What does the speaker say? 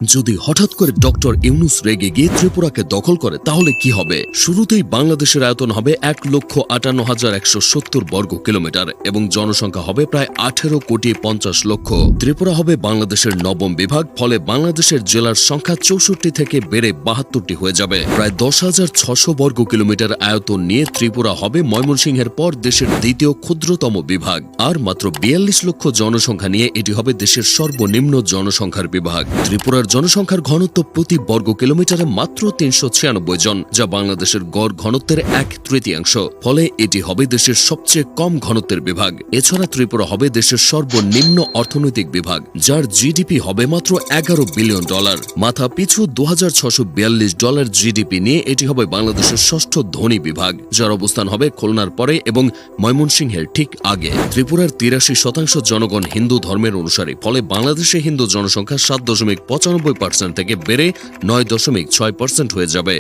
যদি হঠাৎ করে ডক্টর ইউনূস রেগে গিয়ে ত্রিপুরাকে দখল করে তাহলে কি হবে? শুরুতেই বাংলাদেশের আয়তন হবে ১,৫৮,১৭০ বর্গ কিলোমিটার এবং জনসংখ্যা হবে প্রায় ১৮,৫০,০০,০০০। ত্রিপুরা হবে বাংলাদেশের নবম বিভাগ, ফলে বাংলাদেশের জেলার সংখ্যা ৬৪ থেকে বেড়ে ৭২টি হয়ে যাবে। প্রায় ১০,৬০০ বর্গ কিলোমিটার আয়তন নিয়ে ত্রিপুরা হবে ময়মনসিংহের পর দেশের দ্বিতীয় ক্ষুদ্রতম বিভাগ। আর মাত্র ৪২ লক্ষ জনসংখ্যা নিয়ে এটি হবে দেশের সর্বনিম্ন জনসংখ্যার বিভাগ। ত্রিপুরার জনসংখ্যার ঘনত্ব প্রতি বর্গ কিলোমিটারে মাত্র ৩৯৬ জন, যা বাংলাদেশের গড় ঘনত্বের ১/৩, ফলে এটি হবে দেশের সবচেয়ে কম ঘনত্বের বিভাগ। এছাড়া ত্রিপুরা হবে দেশের সর্বনিম্ন অর্থনৈতিক বিভাগ, যার জিডিপি হবে মাত্র $১১ বিলিয়ন। মাথা পিছু $২,৬৪২ জিডিপি নিয়ে এটি হবে বাংলাদেশের ষষ্ঠ ধনী বিভাগ, যার অবস্থান হবে খুলনার পরে এবং ময়মনসিংহের ঠিক আগে। ত্রিপুরার ৮৩% জনগণ হিন্দু ধর্মের অনুসারী, ফলে বাংলাদেশে হিন্দু জনসংখ্যা ৭.৯৫% থেকে বেড়ে ৯.৬% হয়ে যাবে।